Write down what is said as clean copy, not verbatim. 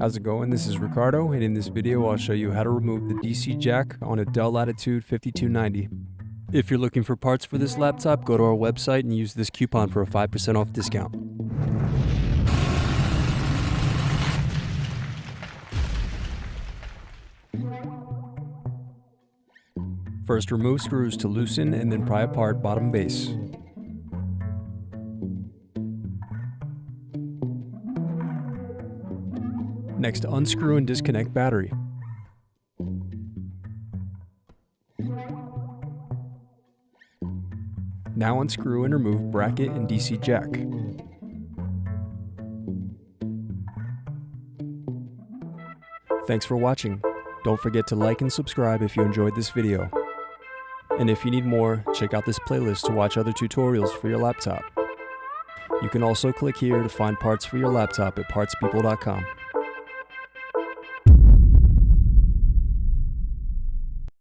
How's it going? This is Ricardo, and in this video I'll show you how to remove the DC jack on a Dell Latitude 5290. If you're looking for parts for this laptop, go to our website and use this coupon for a 5% off discount. First, remove screws to loosen and then pry apart bottom base. Next, unscrew and disconnect battery. Now unscrew and remove bracket and DC jack. Thanks for watching. Don't forget to like and subscribe if you enjoyed this video. And if you need more, check out this playlist to watch other tutorials for your laptop. You can also click here to find parts for your laptop at partspeople.com.